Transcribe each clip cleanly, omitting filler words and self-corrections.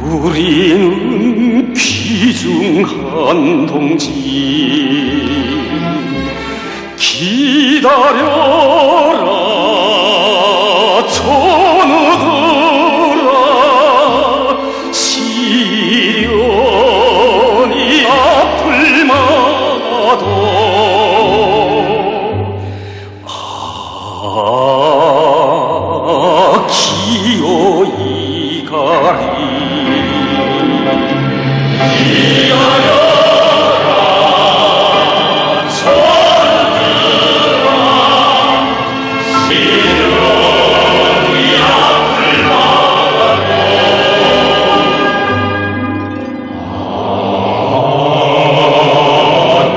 우리는 귀중한 동지 기다려라 전우들아 시련이 아플 마도 기어이 가리 기다려라 전우들아 시련이 아플 마도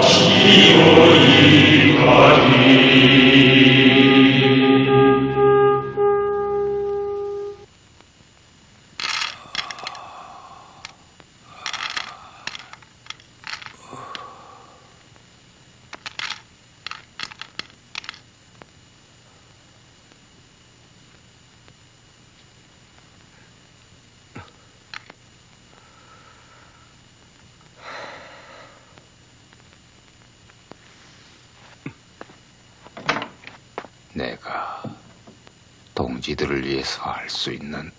기어이 가리 내가 동지들을 위해서 할 수 있는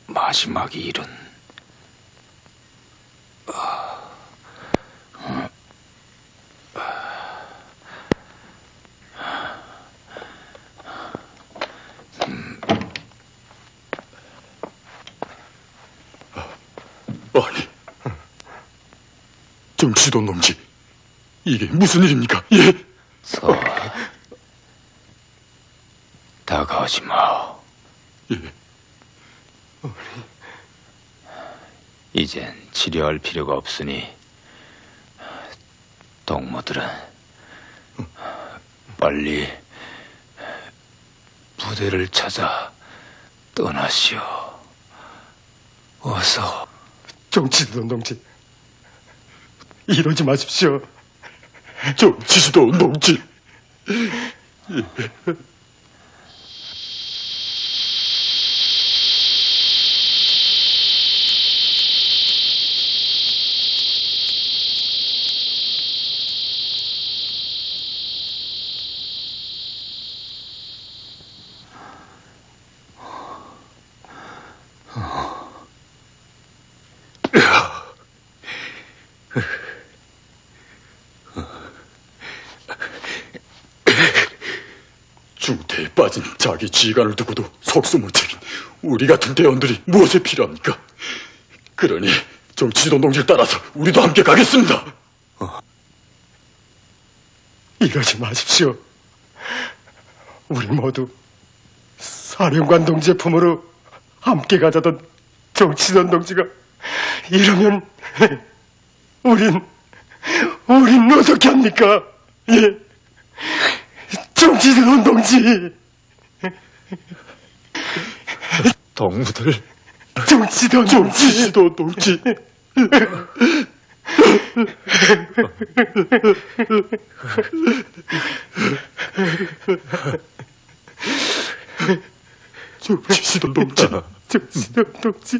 마지막 일은 아니, 정치돈 동지, 이게 무슨 일입니까? 예? 다가오지 마. 예. 이젠 치료할 필요가 없으니 동무들은 빨리 부대를 찾아 떠나시오. 어서. 정치돈 동지, 이러지 마십시오. 정치돈 동지. 중태에 빠진 자기 지간을 두고도 속수무책인 우리 같은 대원들이 무엇에 필요합니까? 그러니 정치돈 동지를 따라서 우리도 함께 가겠습니다. 이러지 마십시오. 우리 모두 사령관 동지의 품으로 함께 가자던 정치돈 동지가 이러면 우린 어떻게 합니까? 예, 정치돈 동지. 동무들 정치돈 동지. 정치돈 동지. 정치돈 동지.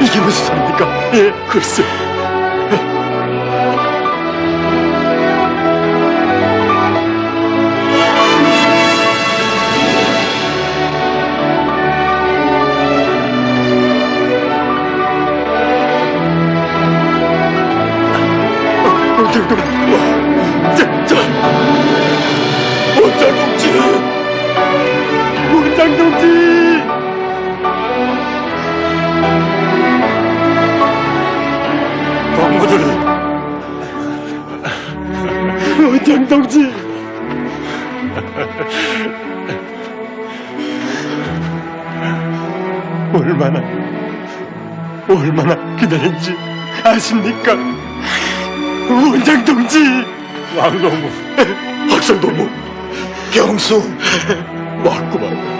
이게 무슨 소리입니까? 예, 글쎄. 원장 동지! 동무들! 원장 동지! 얼마나 기다린지 아십니까? 원장 동지, 왕동무, 학생동무, 경수, 맞구만.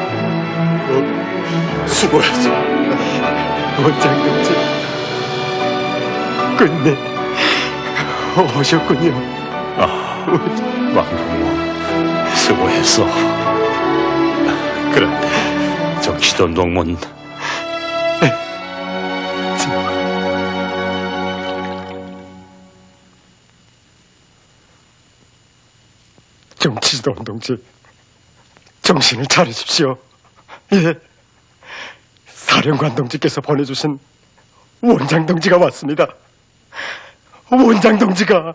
수고했어. 원장 동지, 끝내 오셨군요. 왕동무, 수고했어. 그런데 정치던 동문 정치동 동지, 정신을 차리십시오. 예, 사령관 동지께서 보내주신 원장 동지가 왔습니다. 원장 동지가.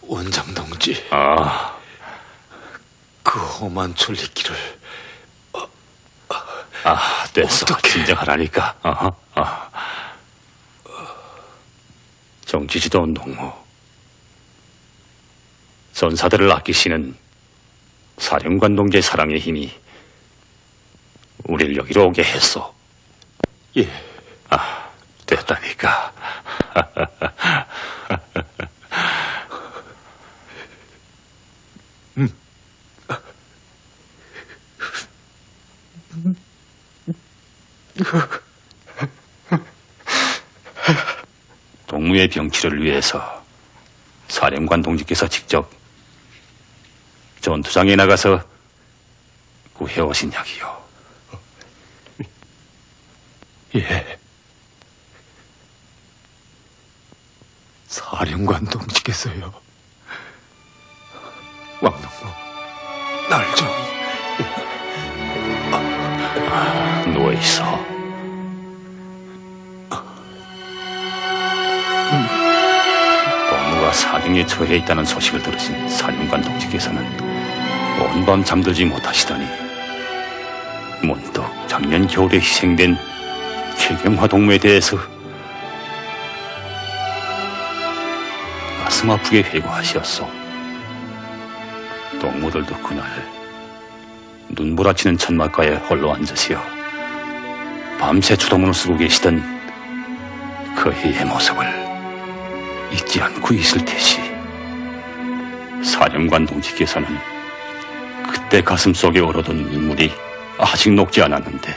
원장 동지, 아, 그 험한 천리길을 됐어. 어떡해. 진정하라니까. 정치지도원 동무, 전사들을 아끼시는 사령관 동지의 사랑의 힘이 우리를 여기로 오게 했어. 예, 됐다니까. 동무의 병치를 위해서 사령관 동지께서 직접 전투장에 나가서 구해오신 약이요. 예. 사령관 동지께서요. 왕동무, 날 좀. 누워있어. 동무가 사경에 처해 있다는 소식을 들으신 사령관 동지께서는 온 밤 잠들지 못하시더니 문득 작년 겨울에 희생된 최경화 동무에 대해서 가슴 아프게 회고하시었소. 동무들도 그날 눈보라치는 천막가에 홀로 앉으시어 밤새 주도문을 쓰고 계시던 그 해의 모습을 잊지 않고 있을 테시. 사령관 동지께서는 그때 가슴 속에 얼어둔 눈물이 아직 녹지 않았는데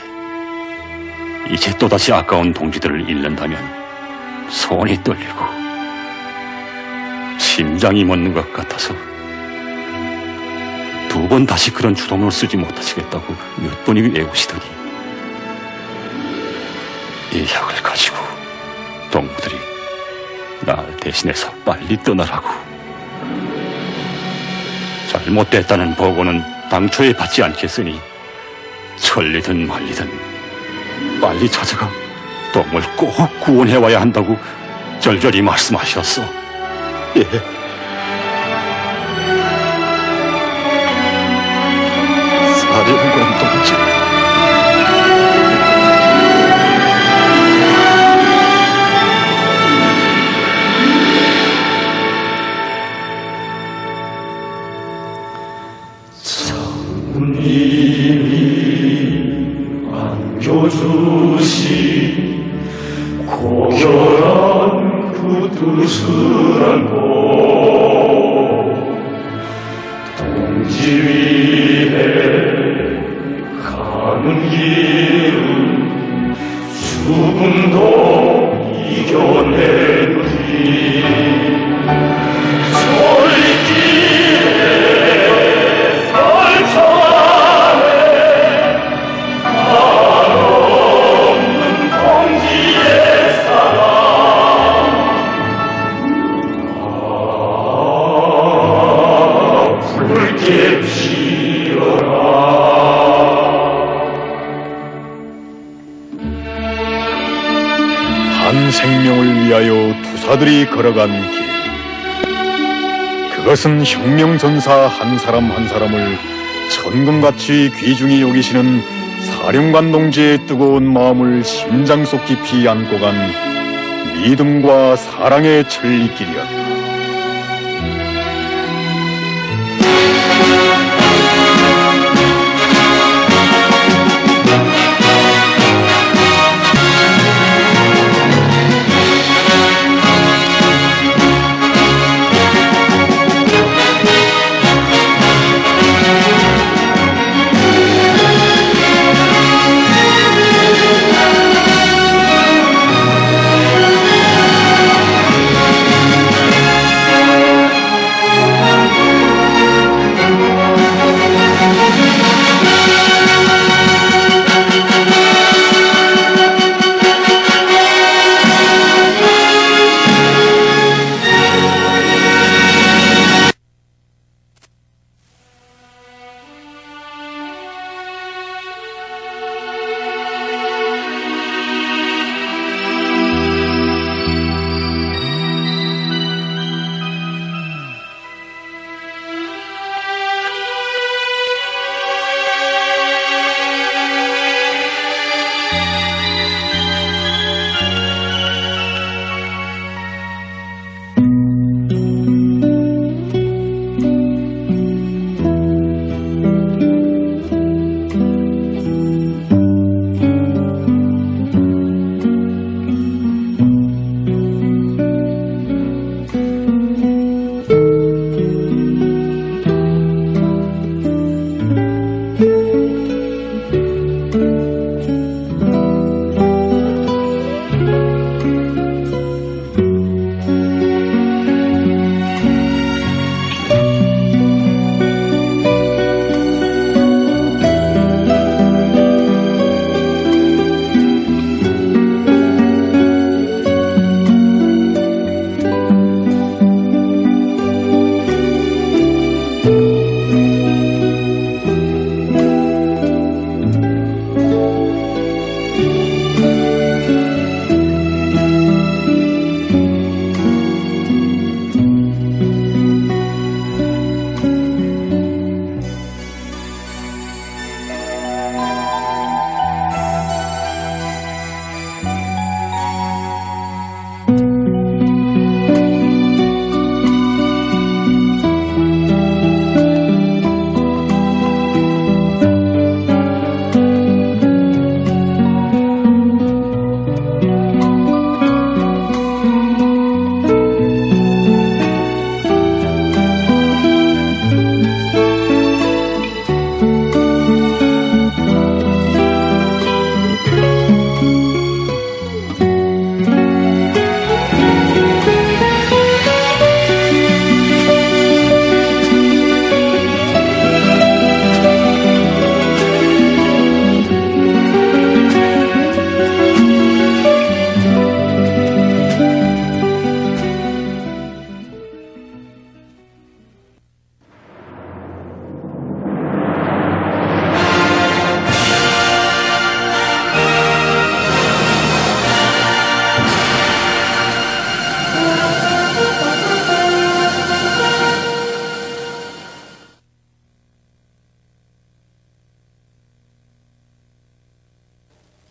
이제 또다시 아까운 동지들을 잃는다면 손이 떨리고 심장이 멎는 것 같아서 두 번 다시 그런 주동을 쓰지 못하시겠다고 몇 번이 외우시더니 이 약을 가지고 동무들이 날 대신해서 빨리 떠나라고. 잘못됐다는 보고는 당초에 받지 않겠으니 천리든 말리든 빨리 찾아가 동무를 꼭 구원해와야 한다고 절절히 말씀하셨어. 예. 사령관 동지. 교주시 고결한 그 뜻을 안고 동지 위에 가는 길은 죽음도 이겨내리. 솔길에 설쳐가네 한 생명을 위하여 투사들이 걸어간 길. 그것은 혁명전사 한 사람 한 사람을 천금같이 귀중히 여기시는 사령관 동지의 뜨거운 마음을 심장 속 깊이 안고 간 믿음과 사랑의 천리길이었다.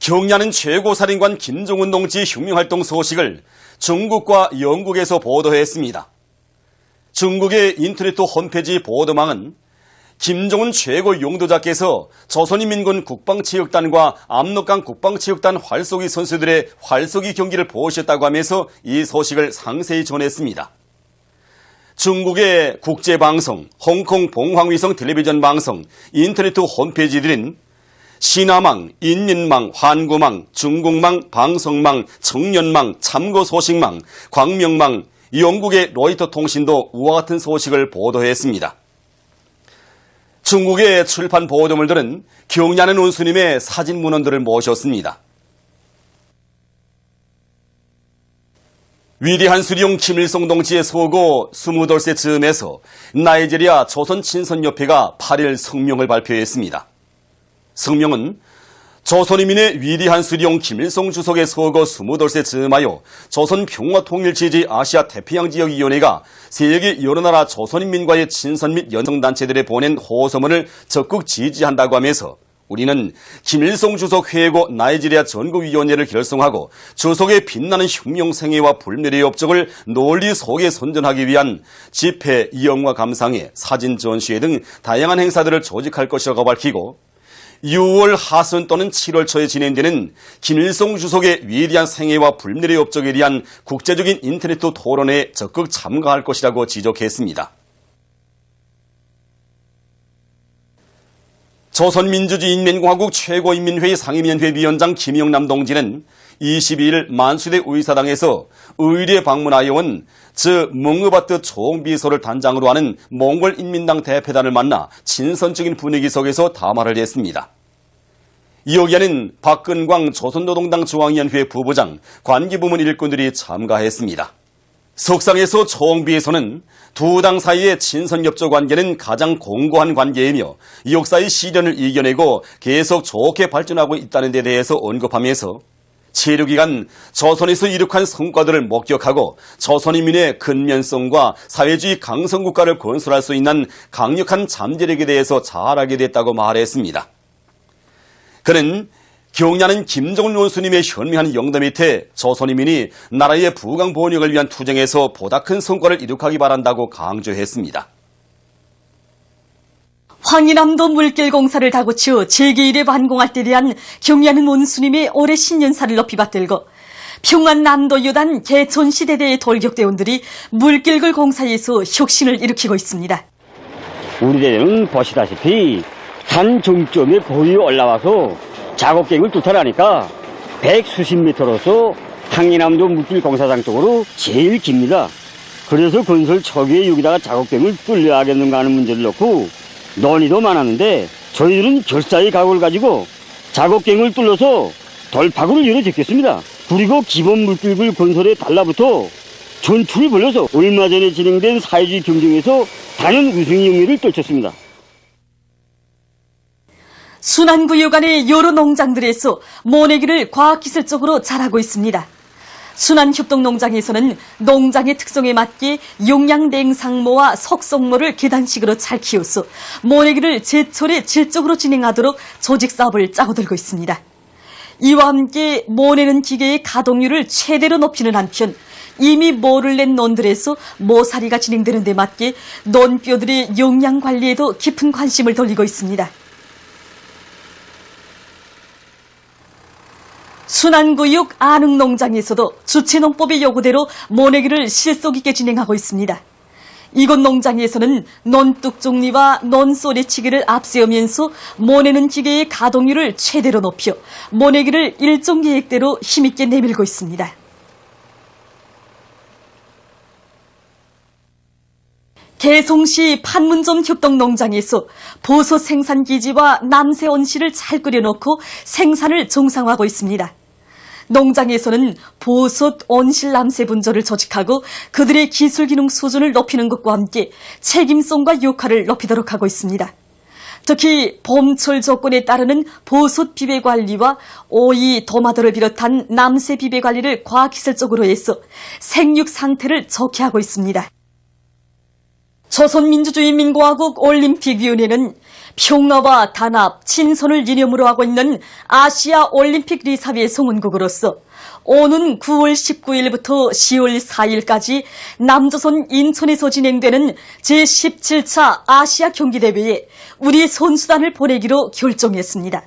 경야는 최고살인관 김정은 동지의 혁명활동 소식을 중국과 영국에서 보도했습니다. 중국의 인터넷 홈페이지 보도망은 김정은 최고 용도자께서 조선인민군 국방체육단과 압록강 국방체육단 활쏘기 선수들의 활쏘기 경기를 보셨다고 하면서 이 소식을 상세히 전했습니다. 중국의 국제방송, 홍콩 봉황위성 텔레비전 방송, 인터넷 홈페이지들인 신화망, 인민망, 환구망, 중국망, 방송망, 청년망, 참고소식망, 광명망, 영국의 로이터 통신도 우와 같은 소식을 보도했습니다. 중국의 출판 보도물들은 경야는 원수님의 사진 문헌들을 모셨습니다. 위대한 수령 김일성 동지의 소고 22세 즈음에서 나이지리아 조선친선협회가 8일 성명을 발표했습니다. 성명은 조선인민의 위대한 수령 김일성 주석의 서거 22세 즈음하여 조선평화통일지지 아시아 태평양지역위원회가 세계 여러 나라 조선인민과의 친선 및 연성단체들에 보낸 호소문을 적극 지지한다고 하면서 우리는 김일성 주석 회고 나이지리아 전국위원회를 결성하고 주석의 빛나는 혁명 생애와 불멸의 업적을 널리 소개 선전하기 위한 집회, 영화 감상회, 사진 전시회 등 다양한 행사들을 조직할 것이라고 밝히고 6월 하순 또는 7월 초에 진행되는 김일성 주석의 위대한 생애와 불멸의 업적에 대한 국제적인 인터넷 토론회에 적극 참가할 것이라고 지적했습니다. 조선민주주의인민공화국 최고인민회의 상임위원회 위원장 김영남 동지는 22일 만수대 의사당에서 의뢰 방문하여 온 멍으바트 총비서를 단장으로 하는 몽골인민당 대표단을 만나 친선적인 분위기 속에서 담화를 했습니다. 여기에는 박근광 조선노동당 중앙위원회 부부장, 관계부문 일꾼들이 참가했습니다. 석상에서 총비서는 두 당 사이의 친선협조 관계는 가장 공고한 관계이며 역사의 시련을 이겨내고 계속 좋게 발전하고 있다는 데 대해서 언급하면서 체류기간 조선에서 이룩한 성과들을 목격하고 조선인민의 근면성과 사회주의 강성국가를 건설할 수 있는 강력한 잠재력에 대해서 잘 알게 됐다고 말했습니다. 그는 경야는 김정은 원수님의 현명한 영도 밑에 조선인민이 나라의 부강 번영을 위한 투쟁에서 보다 큰 성과를 이룩하기 바란다고 강조했습니다. 황인암도 물길 공사를 다고쳐 제1회 완공할 때 대한 경야는 원수님의 올해 신년사를 높이 받들고 평안남도 요단 개천시대대의 돌격대원들이 물길글 공사에서 혁신을 일으키고 있습니다. 우리 대대는 보시다시피 산 중점에 거의 올라와서 작업갱을 뚫어라니까 100수십 미터로서 황인암도 물길 공사장 쪽으로 제일 깁니다. 그래서 건설 초기에 여기다가 작업갱을 뚫려야 하겠는가 하는 문제를 놓고 논의도 많았는데 저희들은 결사의 각오를 가지고 작업갱을 뚫어서 돌파구를 열어 제꼈습니다. 그리고 기본 물길글 건설에 달라붙어 전투를 벌여서 얼마 전에 진행된 사회주의 경쟁에서 단연 우승의 영예를 떨쳤습니다. 순안구유간의 여러 농장들에서 모내기를 과학기술적으로 잘하고 있습니다. 순안협동농장에서는 농장의 특성에 맞게 용량냉상모와 석성모를 계단식으로 잘 키워서 모내기를 제철에 질적으로 진행하도록 조직사업을 짜고 들고 있습니다. 이와 함께 모내는 기계의 가동률을 최대로 높이는 한편 이미 모를 낸 논들에서 모살이가 진행되는 데 맞게 논뼈들의 용량 관리에도 깊은 관심을 돌리고 있습니다. 순안구육 안흥농장에서도 주체농법의 요구대로 모내기를 실속 있게 진행하고 있습니다. 이곳 농장에서는 논뚝 종리와 논소리치기를 앞세우면서 모내는 기계의 가동률을 최대로 높여 모내기를 일정 계획대로 힘있게 내밀고 있습니다. 개송시 판문점 협동농장에서 보소 생산기지와 남새 온실을 잘 끓여놓고 생산을 정상화하고 있습니다. 농장에서는 보솥 온실 남새 분조를 조직하고 그들의 기술 기능 수준을 높이는 것과 함께 책임성과 역할을 높이도록 하고 있습니다. 특히 봄철 조건에 따르는 보솥 비배 관리와 오이, 도마도를 비롯한 남새 비배 관리를 과학기술적으로 해서 생육 상태를 좋게 하고 있습니다. 조선민주주의인민공화국 올림픽위원회는 평화와 단합, 친선을 이념으로 하고 있는 아시아 올림픽 리사비의 송원국으로서 오는 9월 19일부터 10월 4일까지 남조선 인천에서 진행되는 제17차 아시아 경기대회에 우리 선수단을 보내기로 결정했습니다.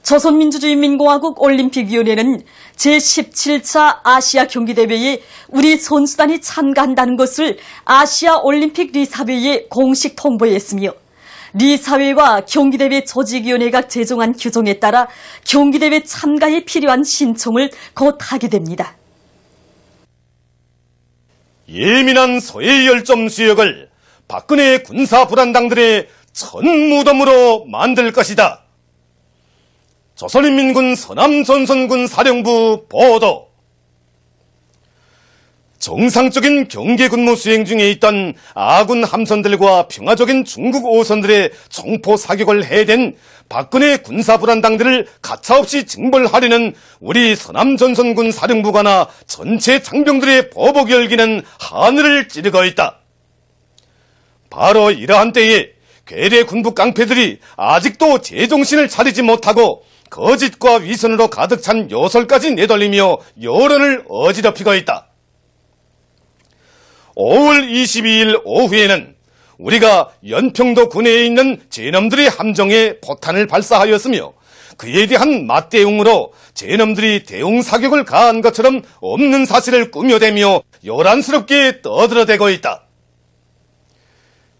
조선민주주의인민공화국 올림픽위원회는 제17차 아시아 경기대회에 우리 선수단이 참가한다는 것을 아시아 올림픽 리사회에 공식 통보했으며 리사회와 경기대회 조직위원회가 제정한 규정에 따라 경기대회 참가에 필요한 신청을 곧 하게 됩니다. 예민한 서해 열점 수역을 박근혜 군사 불안당들의 천무덤으로 만들 것이다. 조선인민군 서남전선군 사령부 보도. 정상적인 경계 근무 수행 중에 있던 아군 함선들과 평화적인 중국 오선들의 총포 사격을 해댄 박근혜 군사 불안당들을 가차없이 징벌하려는 우리 서남전선군 사령부가나 전체 장병들의 보복 열기는 하늘을 찌르고 있다. 바로 이러한 때에 괴뢰 군부 깡패들이 아직도 제정신을 차리지 못하고 거짓과 위선으로 가득 찬 요설까지 내돌리며 여론을 어지럽히고 있다. 5월 22일 오후에는 우리가 연평도 군내에 있는 제놈들의 함정에 포탄을 발사하였으며 그에 대한 맞대응으로 제놈들이 대응 사격을 가한 것처럼 없는 사실을 꾸며대며 요란스럽게 떠들어대고 있다.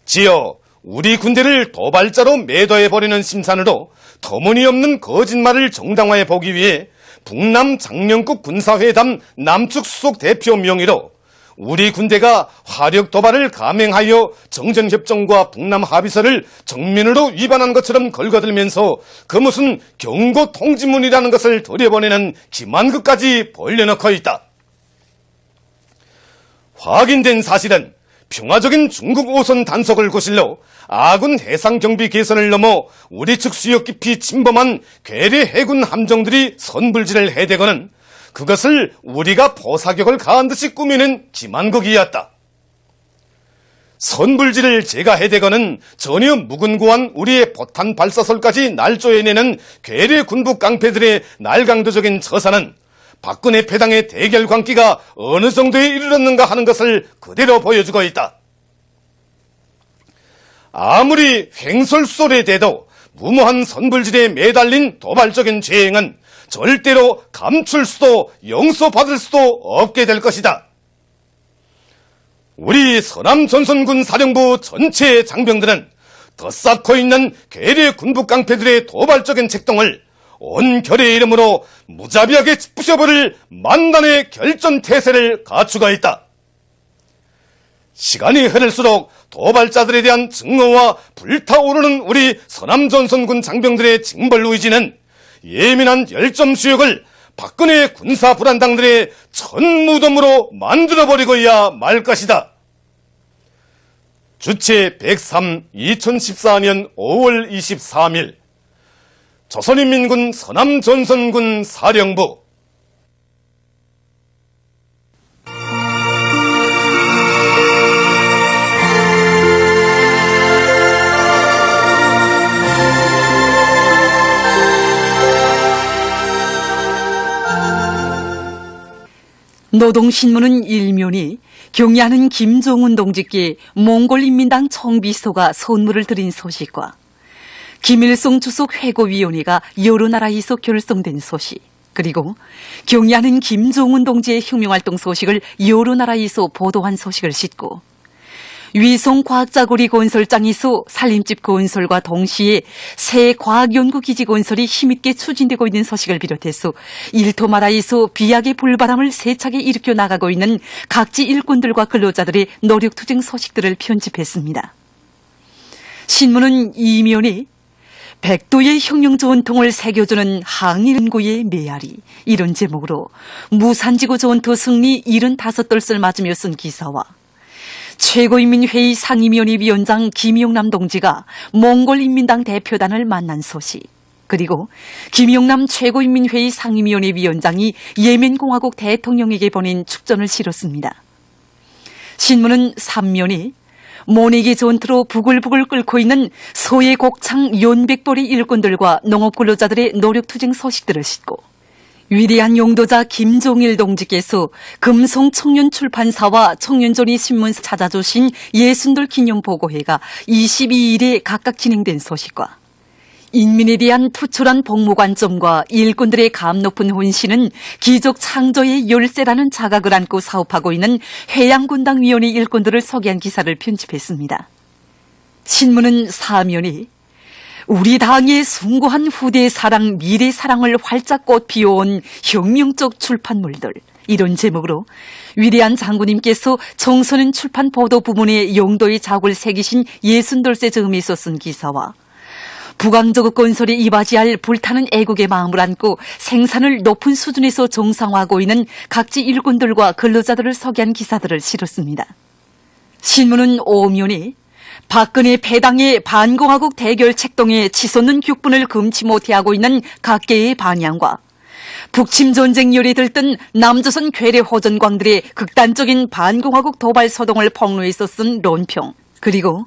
지어 우리 군대를 도발자로 매도해버리는 심산으로 터무니없는 거짓말을 정당화해 보기 위해 북남 장령국 군사회담 남측 수석 대표 명의로 우리 군대가 화력 도발을 감행하여 정전협정과 북남 합의서를 정면으로 위반한 것처럼 걸거들면서 그 무슨 경고 통지문이라는 것을 들여보내는 기만극까지 벌려놓고 있다. 확인된 사실은 평화적인 중국 오선 단속을 거실러 아군 해상 경비 개선을 넘어 우리 측 수역 깊이 침범한 괴뢰 해군 함정들이 선불질을 해대거는 그것을 우리가 포사격을 가한 듯이 꾸미는 기만극이었다. 선불질을 제가 해대거는 전혀 무근고한 우리의 포탄 발사설까지 날조해내는 괴뢰 군부 깡패들의 날강도적인 처사는 박근혜 패당의 대결 광기가 어느 정도에 이르렀는가 하는 것을 그대로 보여주고 있다. 아무리 횡설수설에 대도 무모한 선불질에 매달린 도발적인 죄행은 절대로 감출 수도 용서받을 수도 없게 될 것이다. 우리 서남전선군 사령부 전체 장병들은 더 쌓고 있는 괴뢰 군부 깡패들의 도발적인 책동을 온 결의 이름으로 무자비하게 부셔버릴 만단의 결전태세를 갖추고 있다. 시간이 흐를수록 도발자들에 대한 증오와 불타오르는 우리 서남전선군 장병들의 징벌 의지는 예민한 열점 수역을 박근혜 군사 불안당들의 천무덤으로 만들어버리고야 말 것이다. 주체 103 2014년 5월 23일 조선인민군 서남전선군 사령부. 노동신문은 일면이 경야하는 김종훈 동지께 몽골인민당 총비서가 선물을 드린 소식과 김일성 주석 회고위원회가 여러 나라에서 결성된 소식, 그리고 경야하는 김종훈 동지의 혁명활동 소식을 여러 나라에서 보도한 소식을 싣고 위성과학자고리 건설장에서 살림집 건설과 동시에 새 과학연구기지 건설이 힘있게 추진되고 있는 소식을 비롯해서 일토마다에서 비약의 불바람을 세차게 일으켜 나가고 있는 각지 일꾼들과 근로자들의 노력투쟁 소식들을 편집했습니다. 신문은 이면에 백도의 혁명 전통을 새겨주는 항일인구의 메아리, 이런 제목으로 무산지구 전투 승리 75돌을 맞으며 쓴 기사와 최고인민회의 상임위원회 위원장 김용남 동지가 몽골인민당 대표단을 만난 소식, 그리고 김용남 최고인민회의 상임위원회 위원장이 예멘공화국 대통령에게 보낸 축전을 실었습니다. 신문은 3면에 모내기 전투로 부글부글 끓고 있는 소의 곡창 연백벌이 일꾼들과 농업 근로자들의 노력투쟁 소식들을 싣고 위대한 용도자 김종일 동지께서 금송 청년출판사와 청년전이 신문사 찾아주신 예순돌 기념보고회가 22일에 각각 진행된 소식과 인민에 대한 투철한 복무 관점과 일꾼들의 감 높은 혼신은 기적 창조의 열쇠라는 자각을 안고 사업하고 있는 해양군당위원회 일꾼들을 소개한 기사를 편집했습니다. 신문은 사면이 우리 당의 숭고한 후대 사랑, 미래 사랑을 활짝 꽃 피워온 혁명적 출판물들, 이런 제목으로 위대한 장군님께서 청소년 출판 보도 부문에 용도의 자국을 새기신 60돌세 즈음에서 쓴 기사와 부강적 건설에 이바지할 불타는 애국의 마음을 안고 생산을 높은 수준에서 정상화하고 있는 각지 일꾼들과 근로자들을 소개한 기사들을 실었습니다. 신문은 오면이 박근혜 패당의 반공화국 대결 책동에 치솟는 격분을 금치 못해 하고 있는 각계의 반향과 북침 전쟁 열에 들뜬 남조선 괴뢰 호전광들의 극단적인 반공화국 도발 소동을 폭로해서 쓴論평, 그리고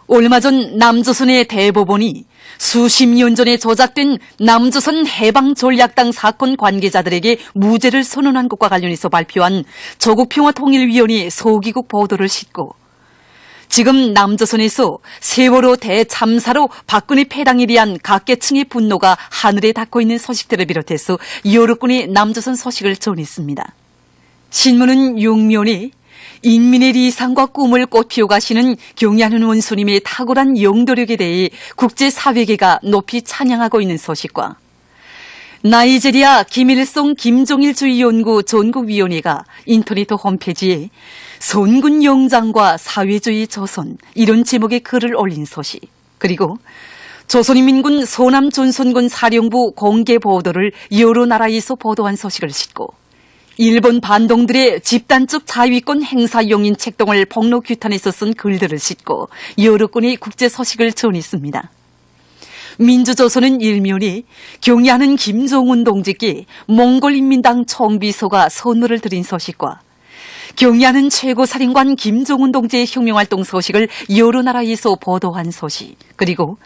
얼마 전 남조선의 대법원이 수십 년 전에 조작된 남조선 해방전략당 사건 관계자들에게 무죄를 선언한 것과 관련해서 발표한 조국평화통일위원회 소기국 보도를 싣고 지금 남조선에서 세월호 대참사로 박근혜 패당에 대한 각계층의 분노가 하늘에 닿고 있는 소식들을 비롯해서 여러 건의 남조선 소식을 전했습니다. 신문은 용면이 인민의 리상과 꿈을 꽃피워 가시는 경야는 원수님의 탁월한 영도력에 대해 국제사회계가 높이 찬양하고 있는 소식과 나이지리아 김일성 김종일주의 연구 전국위원회가 인터넷 홈페이지에 선군 영장과 사회주의 조선, 이런 제목의 글을 올린 소식, 그리고 조선인민군 소남전선군 사령부 공개 보도를 여러 나라에서 보도한 소식을 싣고 일본 반동들의 집단적 자위권 행사 용인 책동을 폭로 규탄해서 쓴 글들을 싣고 여러 건의 국제 소식을 전했습니다. 민주조선은 일면이 경의하는 김정은 동지께 몽골인민당 총비서가 선물을 드린 소식과 경의하는 최고사령관 김정은 동지의 혁명활동 소식을 여러 나라에서 보도한 소식, 그리고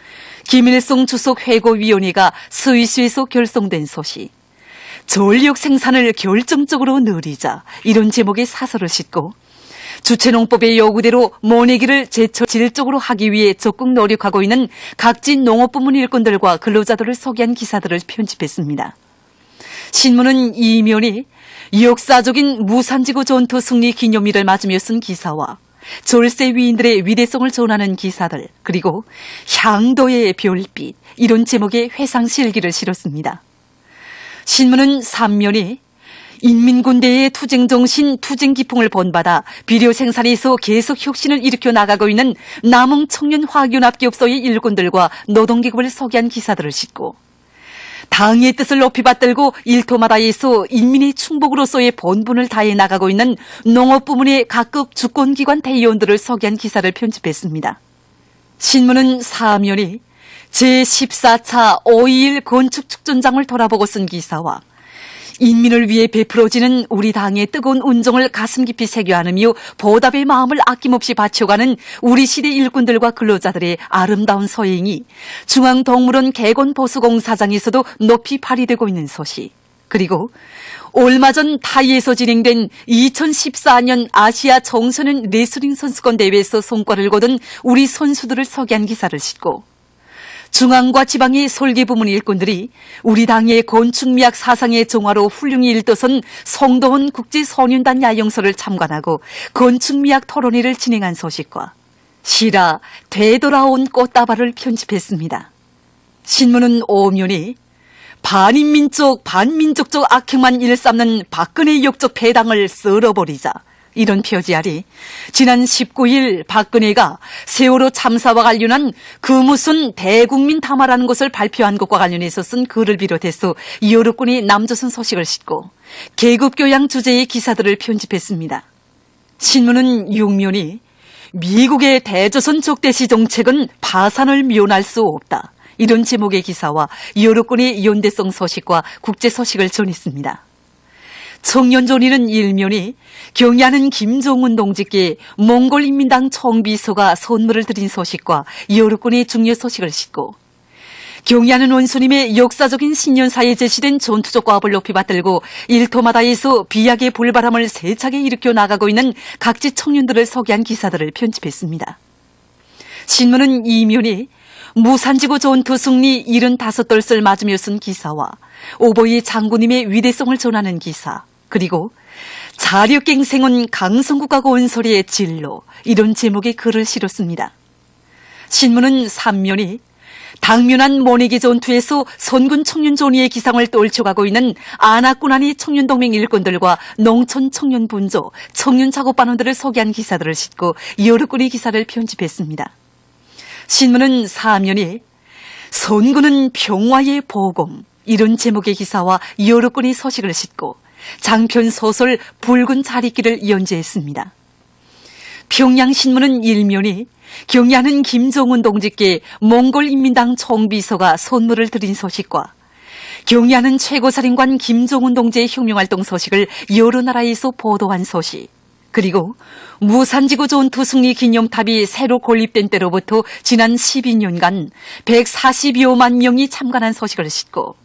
김일성 주석 회고위원회가 스위스에서 결성된 소식, 전력 생산을 결정적으로 늘리자, 이런 제목의 사설을 싣고 주체농법의 요구대로 모내기를 제철질적으로 하기 위해 적극 노력하고 있는 각지 농업부문 일꾼들과 근로자들을 소개한 기사들을 편집했습니다. 신문은 이면이 역사적인 무산지구 전투 승리 기념일을 맞으며 쓴 기사와 절세 위인들의 위대성을 전하는 기사들, 그리고 향도의 별빛, 이런 제목의 회상실기를 실었습니다. 신문은 3면이 인민군대의 투쟁정신, 투쟁기풍을 본받아 비료 생산에서 계속 혁신을 일으켜 나가고 있는 남흥청년화학연합기업소의 일꾼들과 노동계급을 소개한 기사들을 싣고 당의 뜻을 높이 받들고 일토마다에서 인민의 충복으로서의 본분을 다해 나가고 있는 농업부문의 각급 주권기관 대의원들을 소개한 기사를 편집했습니다. 신문은 4면이 제14차 5.21 건축축전장을 돌아보고 쓴 기사와 인민을 위해 베풀어지는 우리 당의 뜨거운 운정을 가슴 깊이 새겨 안으며 보답의 마음을 아낌없이 바쳐가는 우리 시대 일꾼들과 근로자들의 아름다운 소행이 중앙동물원 개건보수공사장에서도 높이 발휘되고 있는 소식, 그리고 얼마 전 타이에서 진행된 2014년 아시아 청소년 레슬링 선수권 대회에서 성과를 거둔 우리 선수들을 소개한 기사를 싣고 중앙과 지방의 설계부문 일꾼들이 우리 당의 건축미학 사상의 정화로 훌륭히 일떠선 송도원 국제소년단 야영소를 참관하고 건축미학 토론회를 진행한 소식과 시라 되돌아온 꽃다발을 편집했습니다. 신문은 오면이 반인민족 반민족적 악행만 일삼는 박근혜 역적 배당을 썰어버리자, 이런 표지 아래 지난 19일 박근혜가 세월호 참사와 관련한 그 무슨 대국민 담화라는 것을 발표한 것과 관련해서 쓴 글을 비롯해서 여러 건의 남조선 소식을 싣고 계급교양 주제의 기사들을 편집했습니다. 신문은 6면이 미국의 대조선 적대시 정책은 파산을 면할 수 없다, 이런 제목의 기사와 여러 건의 연대성 소식과 국제 소식을 전했습니다. 청년존이는 일면이 경야는 김종훈 동지께 몽골인민당 총비서가 선물을 드린 소식과 여러건의 중요 소식을 싣고 경야는 원수님의 역사적인 신년사에 제시된 전투적 과업을 높이 받들고 일토마다에서 비약의 불바람을 세차게 일으켜 나가고 있는 각지 청년들을 소개한 기사들을 편집했습니다. 신문은 이면이 무산지구 전투 승리 75돌을 맞으며 쓴 기사와 오보이 장군님의 위대성을 전하는 기사, 그리고 자력갱생은 강성국하고 온소리의 진로, 이런 제목의 글을 실었습니다. 신문은 3면이 당면한 모내기 전투에서 선군 청년존의의 기상을 떨쳐가고 있는 안하군안의 청년동맹 일꾼들과 농촌 청년 분조, 청년 작업반원들을 소개한 기사들을 싣고 여러 건의 기사를 편집했습니다. 신문은 4면이 선군은 평화의 보검, 이런 제목의 기사와 여러 건의 소식을 싣고 장편 소설 붉은 자리길을 연재했습니다. 평양신문은 1면이 경야는 김종훈 동지께 몽골인민당 총비서가 선물을 드린 소식과 경야는 최고사령관 김종훈 동지의 혁명활동 소식을 여러 나라에서 보도한 소식, 그리고 무산지구 전투 승리 기념탑이 새로 건립된 때로부터 지난 12년간 140여만 명이 참관한 소식을 싣고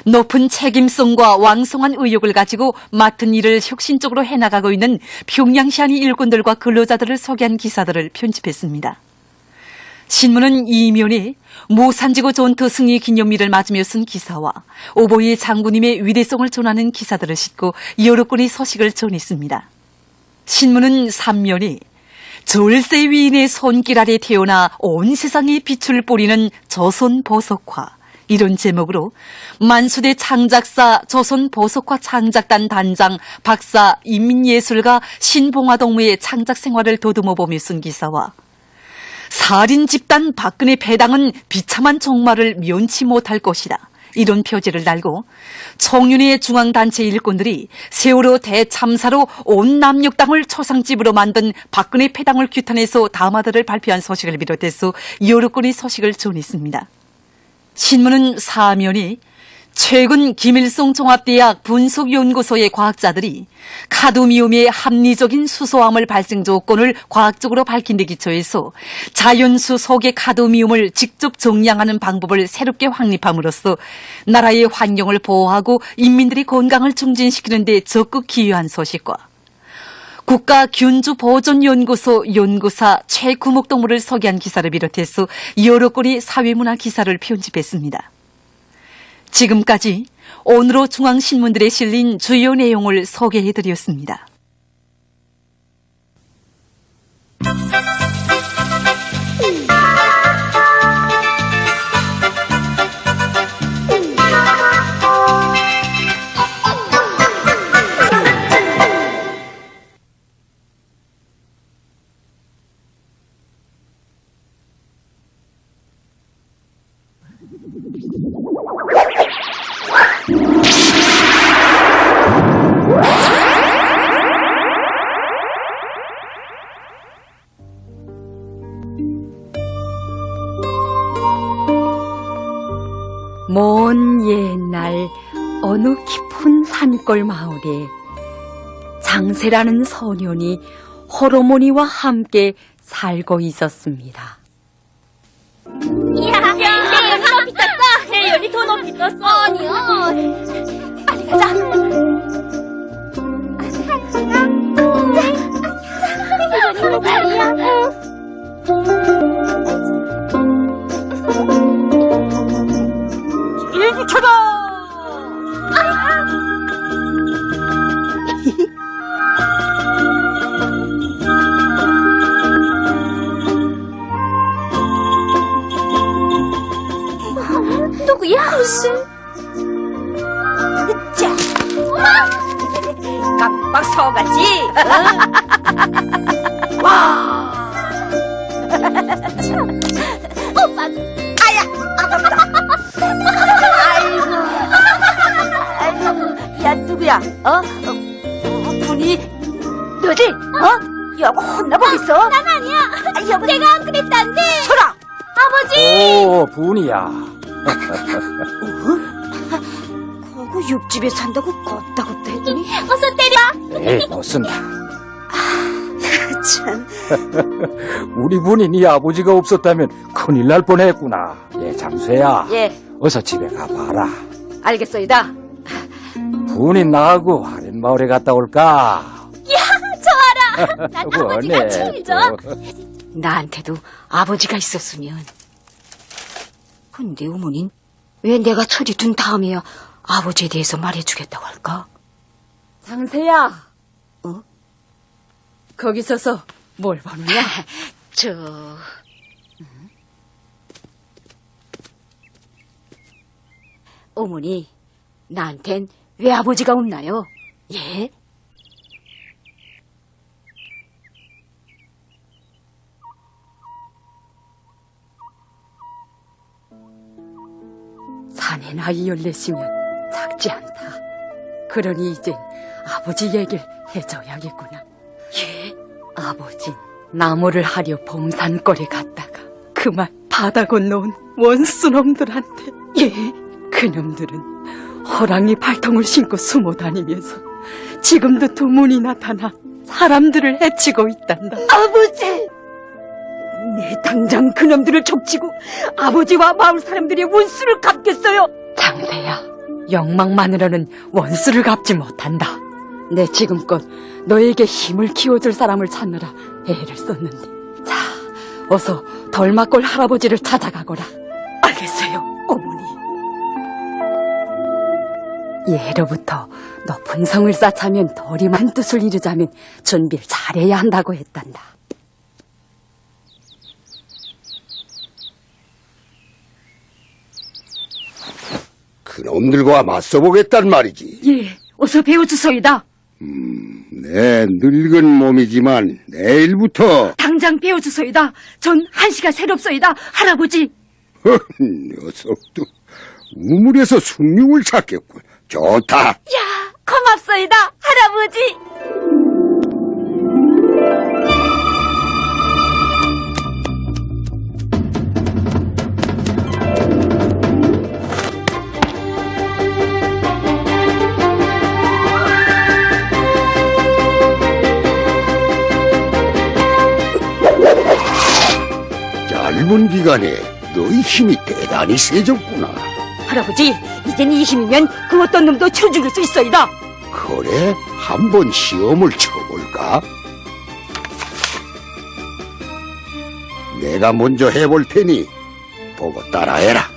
높은 책임성과 왕성한 의욕을 가지고 맡은 일을 혁신적으로 해나가고 있는 평양시안의 일꾼들과 근로자들을 소개한 기사들을 편집했습니다. 신문은 이면이 무산지구 전투 승리 기념일을 맞으며 쓴 기사와 오보이 장군님의 위대성을 전하는 기사들을 싣고 여러 건의 소식을 전했습니다. 신문은 3면이 절세 위인의 손길 아래 태어나 온 세상에 빛을 뿌리는 조선 보석화, 이런 제목으로 만수대 창작사 조선보석화 창작단 단장 박사 인민예술가 신봉화동무의 창작 생활을 더듬어보며 쓴 기사와 살인 집단 박근혜 배당은 비참한 종말을 면치 못할 것이다, 이런 표지를 달고 청년의 중앙단체 일꾼들이 세월호 대참사로 온 남녘 땅을 초상집으로 만든 박근혜 패당을 규탄해서 담화들을 발표한 소식을 비롯해서 여러 건의 소식을 전했습니다. 신문은 4면이 최근 김일성 종합대학 분석연구소의 과학자들이 카드미움의 합리적인 수소암을 발생 조건을 과학적으로 밝힌 데 기초해서 자연수 속의 카드미움을 직접 정량하는 방법을 새롭게 확립함으로써 나라의 환경을 보호하고 인민들의 건강을 증진시키는 데 적극 기여한 소식과 국가균주보존연구소 연구사 최구목동무를 소개한 기사를 비롯해서 여러 건의 사회문화 기사를 편집했습니다. 지금까지 오늘호 중앙신문들에 실린 주요 내용을 소개해드렸습니다. 먼 옛날 어느 깊은 산골 마을에 장세라는 소년이 호르몬이와 함께 살고 있었습니다. 이야, 내 연이 높이 떴어. 내 연이 더 높이 떴어. 아니야. 빨리 가자. 일 비켜봐! 누구야? 글쎄. 자, 깜빡 속았지? 와. 오빠도. 아야, 아이고, 야 누구야? 분이 너지? 여보 혼나보겠어? 난 아니야. 여보 내가 안 그랬다는데. 소라. 아버지. 오, 분이야. 거구 옆집에 산다고 걷다걷다 어서 때려. 에이, 못 쓴다. 참. 우리 분이 네 아버지가 없었다면 큰일 날 뻔했구나. 예, 장수야. 예, 어서 집에 가봐라. 알겠소이다. 분이 나하고 하랜마을에 갔다 올까? 좋아라. 난 아버지가 원해, 제일 또. 좋아. 나한테도 아버지가 있었으면. 근데 어머닌 왜 내가 철이 든 다음에야 아버지에 대해서 말해주겠다고 할까? 장세야. 어? 거기 서서 뭘 보느냐? 어머니, 나한텐 왜 아버지가 없나요? 예? 사내 나이 14시면 작지 않다. 그러니 이젠 아버지 얘기를 해줘야겠구나. 예? 아버진 나무를 하려 봉산골에 갔다가 그만 바다 건너온 원수놈들한테, 예? 그놈들은 호랑이 발통을 신고 숨어 다니면서 지금도 두문이 나타나 사람들을 해치고 있단다. 아버지! 네 당장 그놈들을 족치고 아버지와 마을 사람들의 원수를 갚겠어요. 장세야, 욕망만으로는 원수를 갚지 못한다. 내 지금껏 너에게 힘을 키워줄 사람을 찾느라 애를 썼는데, 자, 어서 덜마골 할아버지를 찾아가거라. 알겠어요, 어머니. 예로부터 높은 성을 쌓자면 도리만 뜻을 이루자면 준비를 잘해야 한다고 했단다. 그놈들과 맞서보겠단 말이지. 예, 어서 배워주소이다. 내 늙은 몸이지만 내일부터 당장 배워주소이다. 전 한시가 새롭소이다, 할아버지. 녀석도 우물에서 숭늉을 찾겠군. 좋다. 야, 고맙소이다, 할아버지. 짧은 기간에 너희 힘이 대단히 세졌구나. 할아버지, 이젠 이 힘이면 그 어떤 놈도 쳐 죽일 수 있어이다. 그래? 한번 시험을 쳐볼까? 내가 먼저 해볼 테니 보고 따라해라.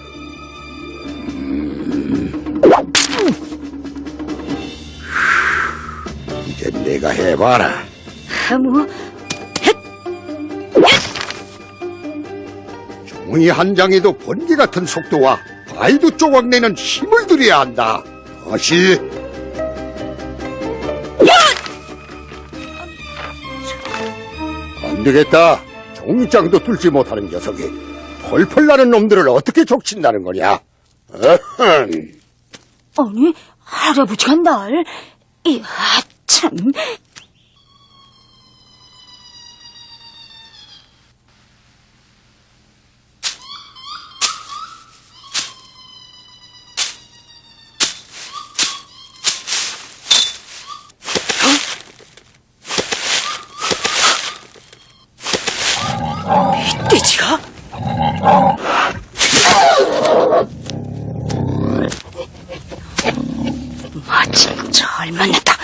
이제 내가 해봐라. 뭐, 종이 한 장에도 번개 같은 속도와 바위도 조각내는 힘을 들여야 한다. 다시. 안 되겠다. 종이장도 뚫지 못하는 녀석이 펄펄 나는 놈들을 어떻게 족친다는 거냐? 어흥. 아니, 할아버지가 날, 이야, 참. 멧돼지가? 마침 잘 만났다.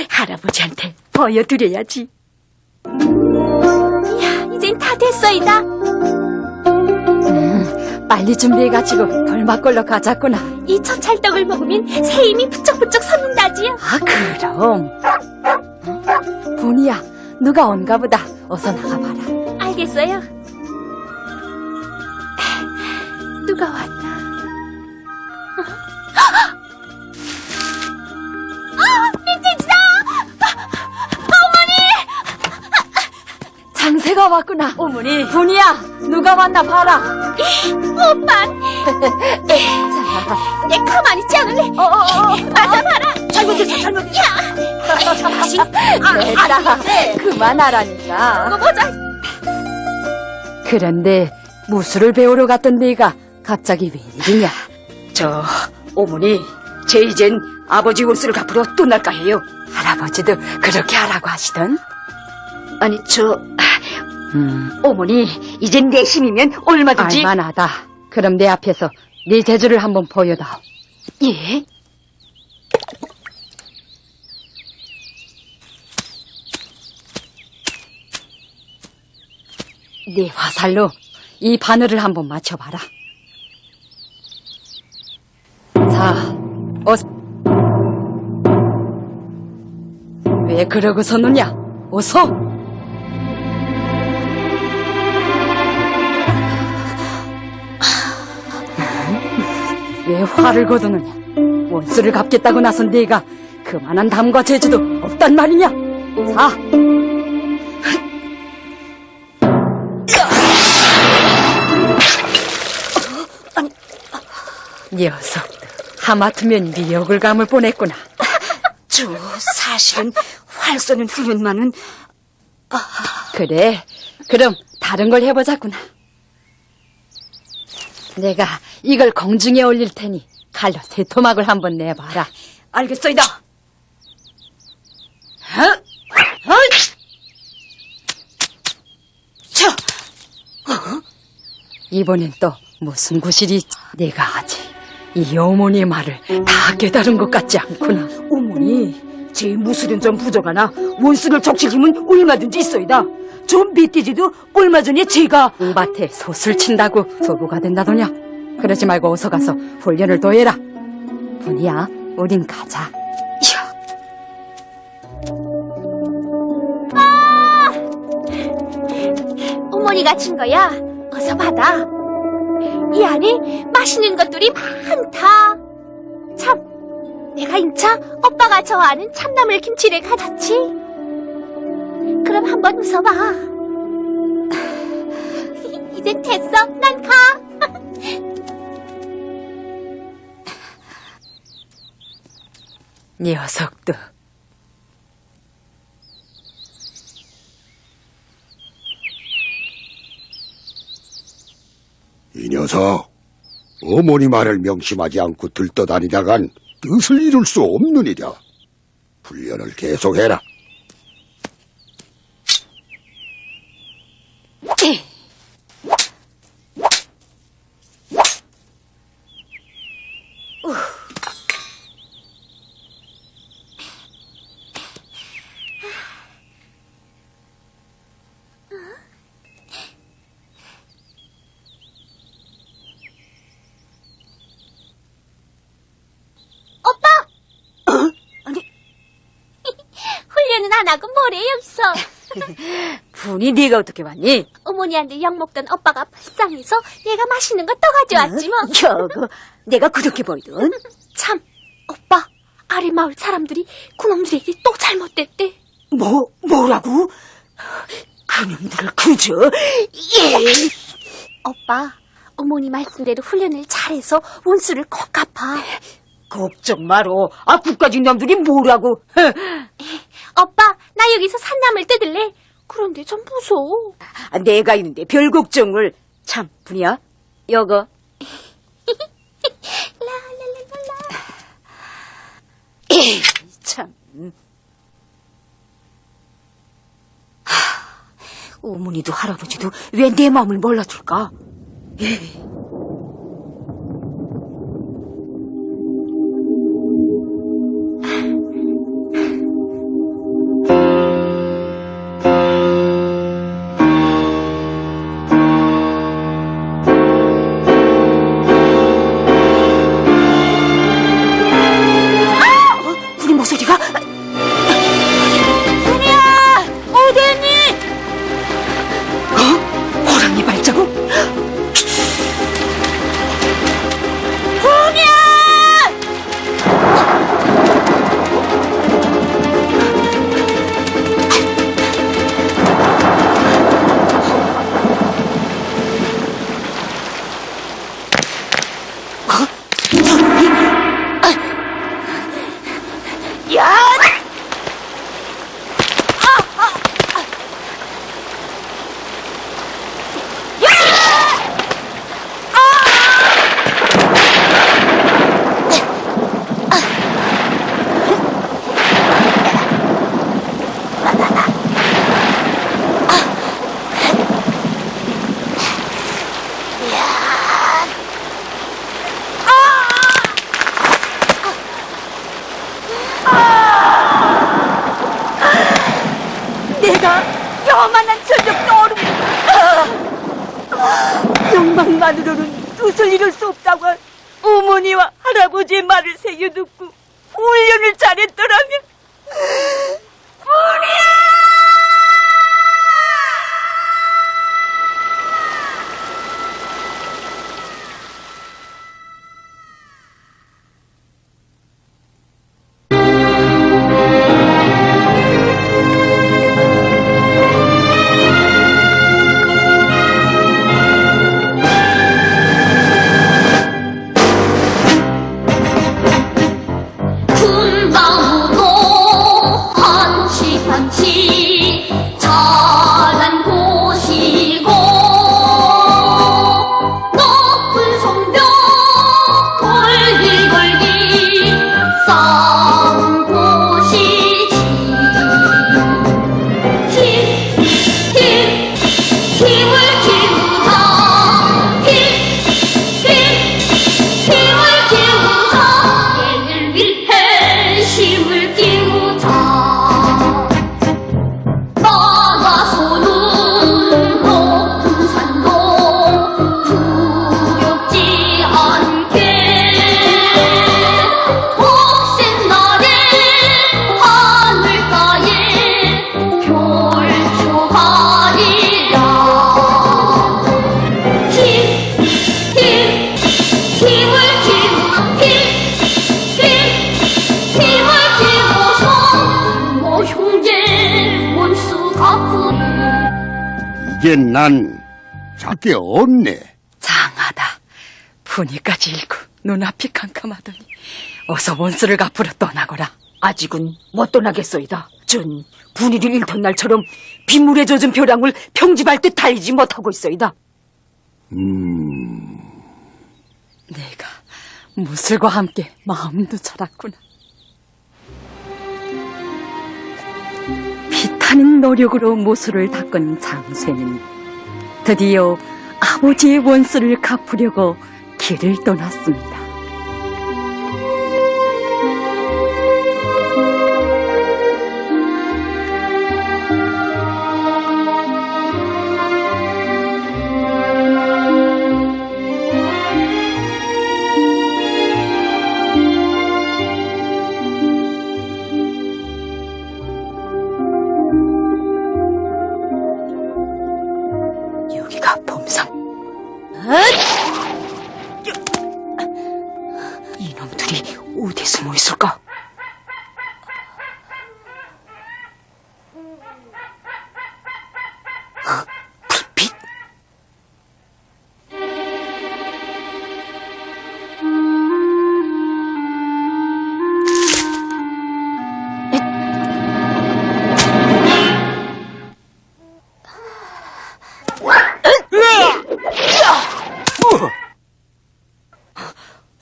할아버지한테 보여드려야지. 야, 이젠 다 됐소이다. 빨리 준비해가지고 돌막걸로 가자꾸나. 이 첫찰떡을 먹으면 새 힘이 부쩍부쩍 솟는다지요. 아, 그럼. 분이야, 누가 온가 보다. 어서 나가봐라. 알겠어요. 누가 왔나? 빈티지다! 장세가 왔구나. 어머니. 분이야, 누가 왔나 봐라. 오빠! 내 가만히 있지 않을래? 맞아봐라! 잘못했어, 잘못했어! 야! 정신! 됐다. 그만하라니까. 이거 보자! 그런데 무술을 배우러 갔던 네가 갑자기 웬일이냐? 어머니, 제 이젠 아버지 원수를 갚으러 떠날까 해요. 할아버지도 그렇게 하라고 하시던? 아니, 어머니, 이젠 내 힘이면 얼마든지. 알만하다. 그럼 내 앞에서 네 재주를 한번 보여다오. 예? 네 화살로 이 바늘을 한번 맞춰봐라. 자, 어서. 왜 그러고 서느냐? 어서! 왜 화를 거두느냐? 원수를 갚겠다고 나선 네가 그만한 담과 재주도 없단 말이냐? 자! 녀석들, 하마터면 미역을 감을 뻔했구나. 사실은 활 쏘는 훈련만은... 그래, 그럼 다른 걸 해보자꾸나. 내가 이걸 공중에 올릴 테니 칼로 새 토막을 한번 내봐라. 알겠소이다. 이번엔 또 무슨 구실이 있지? 내가 아직 이 어머니의 말을 다 깨달은 것 같지 않구나. 어머니, 제 무술은 좀 부족하나 원수를 적실 힘은 얼마든지 있어이다. 좀 빗디지도 얼마 전에 제가 우밭에 솥을 친다고 소부가 된다더냐. 그러지 말고 어서 가서 훈련을 더 해라. 분이야, 우린 가자. 어머니가 친 거야. 어서 받아. 이 안에 맛있는 것들이 많다. 참, 내가 인차 오빠가 좋아하는 참나물 김치를 가졌지. 그럼 한번 웃어봐. 이젠 됐어. 난 가. 녀석도. 이 녀석, 어머니 말을 명심하지 않고 들떠다니다간 뜻을 이룰 수 없느니라. 훈련을 계속해라. 훈련은 안 하고 뭐래 여기서. 분이 네가 어떻게 왔니? 어머니한테 욕먹던 오빠가 불쌍해서 내가 맛있는 거 또 가져왔지 뭐. 저거 내가 그렇게 보이던? 참, 오빠, 아래 마을 사람들이 그놈들에게 또 잘못됐대. 뭐라고? 그놈들을 그저... 예. 오빠, 어머니 말씀대로 훈련을 잘해서 원수를 꼭 갚아. 걱정 마로. 국가진 놈들이 뭐라고? 오빠, 나 여기서 산나물 뜯을래? 그런데 좀 무서워. 내가 있는데 별 걱정을. 참, 분이야, 여거. 라라라라라. 참. 어머니도 할아버지도 왜 내 마음을 몰라줄까? 내가 요만한 저녁도 얼음 욕망만으로는 뜻을 이룰 수 없다고 한 어머니와 할아버지의 말을 새겨 듣고 훈련을 잘했더라면 군방우도 한치 잘난 곳이고 높은 성벽 걸기걸기 쌓은 곳이지. 힘을 키우자. 힘을 키우자. 얘를 위해 힘을 키우자. 나가서는 높은 산도 두렵지 않게 혹시 날에 하늘가에 별표하리라. 힘을 키워서 뭐 형제 원수 갚으. 이게 난 작게 없네. 장하다. 분위까지 잃고 눈앞이 캄캄하더니 어서 원수를 갚으러 떠나거라. 아직은 못 떠나겠소이다. 전 분위를 잃던 날처럼 빗물에 젖은 벼랑을 평집할 듯 달리지 못하고 있소이다. 내가 무술과 함께 마음도 자랐구나. 피타는 노력으로 모술을 닦은 장쇠는 드디어 아버지의 원수를 갚으려고 길을 떠났습니다. 여기가 범상. 이놈들이 어디 숨어 있을까? 불빛?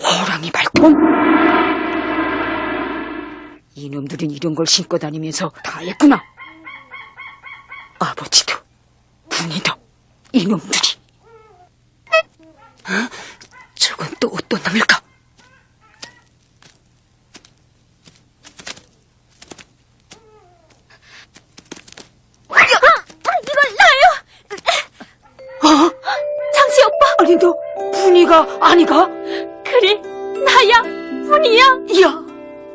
호랑이 발톱? 이놈들은 이런 걸 신고 다니면서 다 했구나. 아버지도 분이도 이놈들이. 저건 또 어떤 놈일까? 이건 나요. 장씨 오빠. 아니 너 분이가 아니가? 그래 나야 분이야. 이야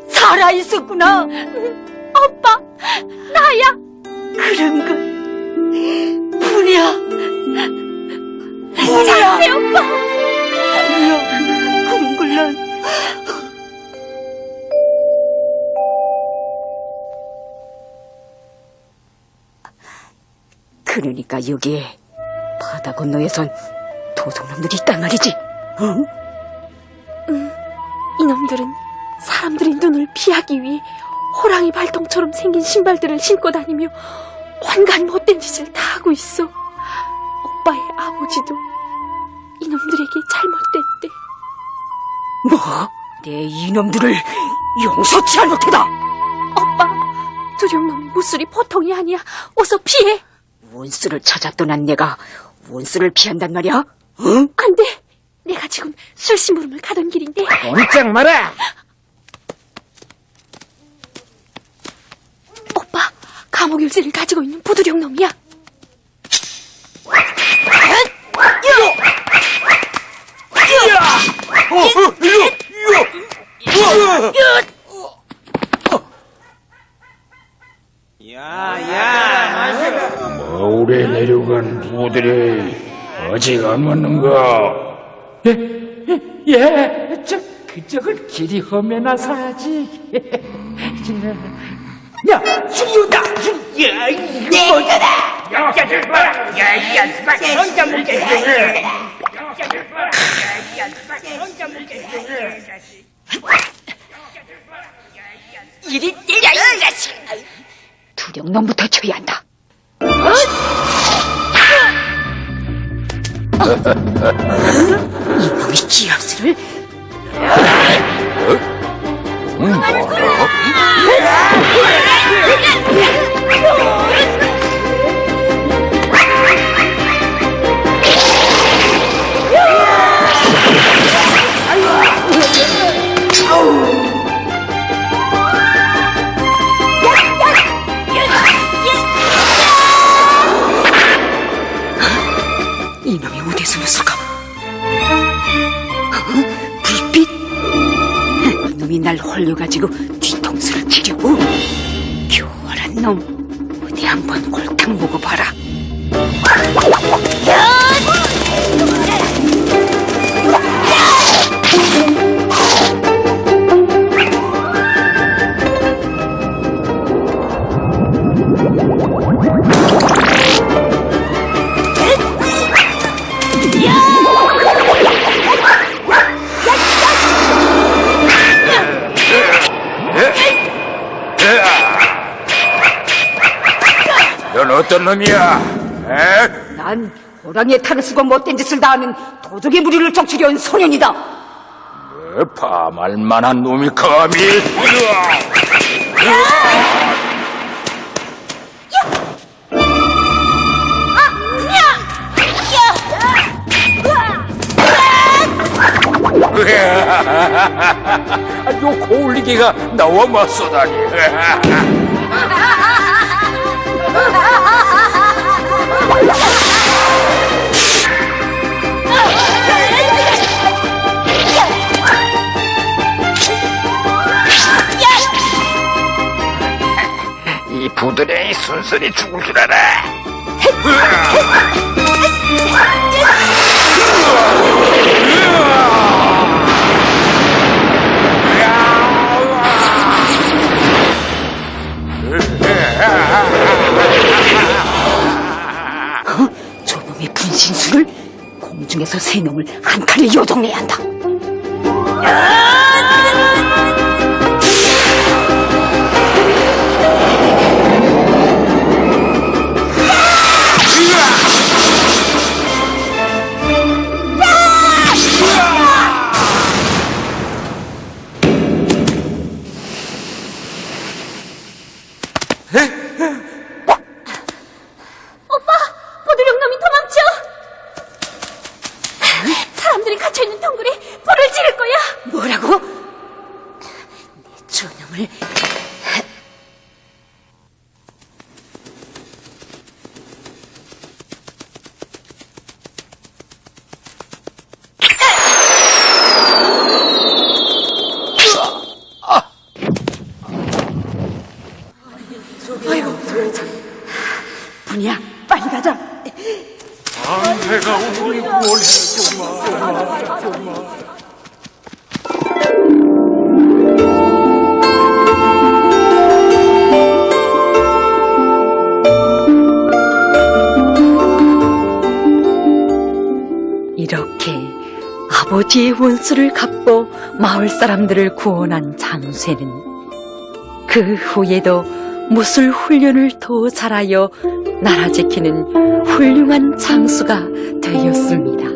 살아있었구나. 오빠 나야. 그런 거 분이야. 장씨 오빠. 이야 그런 걸 난. 그러니까 여기에 바다 건너에선 도둑놈들이 있단 말이지. 응? 이놈들은 사람들의 눈을 피하기 위해 호랑이 발톱처럼 생긴 신발들을 신고 다니며 온갖 못된 짓을 다 하고 있어. 오빠의 아버지도 이놈들에게 잘못됐대. 뭐? 내 이놈들을 용서치 않을 테다. 오빠, 두령놈 무술이 보통이 아니야. 어서 피해. 원수를 찾아 떠난 내가 원수를 피한단 말이야? 응? 안 돼. 내가 지금 술심부름을 가던 길인데. 꼼짝 마라. 오빠, 감옥 열쇠를 가지고 있는 부두령 놈이야. 오래 내려간 부들이 어지간했는가? 그쪽을 길이 험해나 사지. 야, 죽는다! 야, 이거 뭐야? 야, 혼자 먹게. 이리 때려, 이 자식! 두령 놈부터 쳐야 한다. 이놈이 지압수를 이놈이 어디서 났을까? 불빛? 이놈이 날 홀려가지고 뒤통수를 치려고? 교활한 놈, 어디 한번 홀딱 먹어봐라. 넌 어떤 놈이야? 난 호랑이의 탈을 쓰고 못된 짓을 다하는 도적의 무리를 적치려 온 소년이다. 파말 만한 놈이 감히? 요 고울리기가 나와 맞서다니. 이 부들의 순순히 죽을 줄 알아. 저놈의 분신술을 공중에서 세 놈을 한 칼에 요동해야 한다. 부두령 놈이 도망쳐! 사람들이 갇혀있는 동굴에 불을 지를 거야! 뭐라고? 내 저놈을 아이고, 분이야, 빨리 가자. 내가 우리 구원해 주마. 이렇게 아버지의 원수를 갚고 마을 사람들을 구원한 장쇠는 그 후에도 무술 훈련을 더 잘하여 나라 지키는 훌륭한 장수가 되었습니다.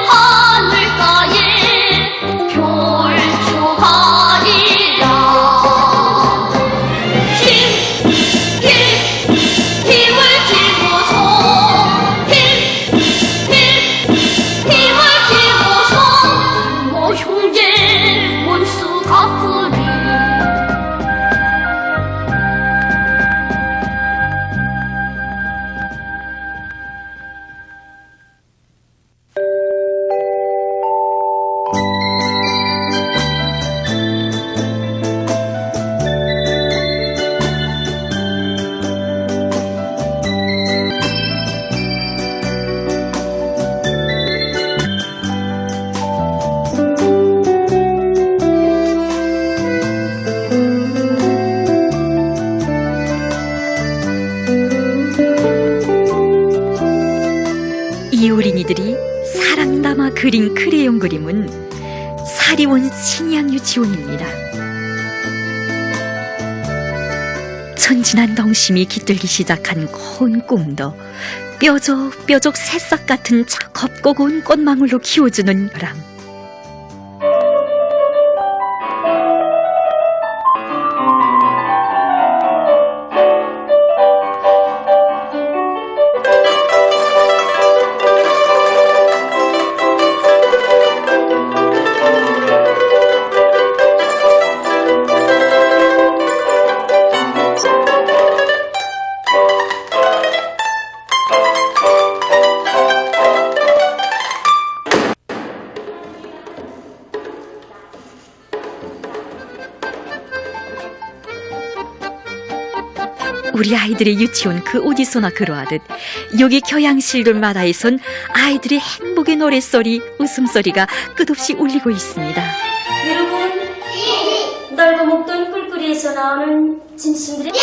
하늘가에 별초하리라 그린 크레용 그림은 사리원 신양 유치원입니다. 천진한 덩심이 깃들기 시작한 고운 꿈도 뾰족뾰족 새싹 같은 겁고 고운 꽃망울로 키워주는 벼랑. 우리 아이들의 유치원 그 어디서나 그러하듯 여기 교양실들마다에선 아이들의 행복의 노랫소리, 웃음소리가 끝없이 울리고 있습니다. 여러분, 넓어 먹던 꿀꿀이에서 나오는 짐승들의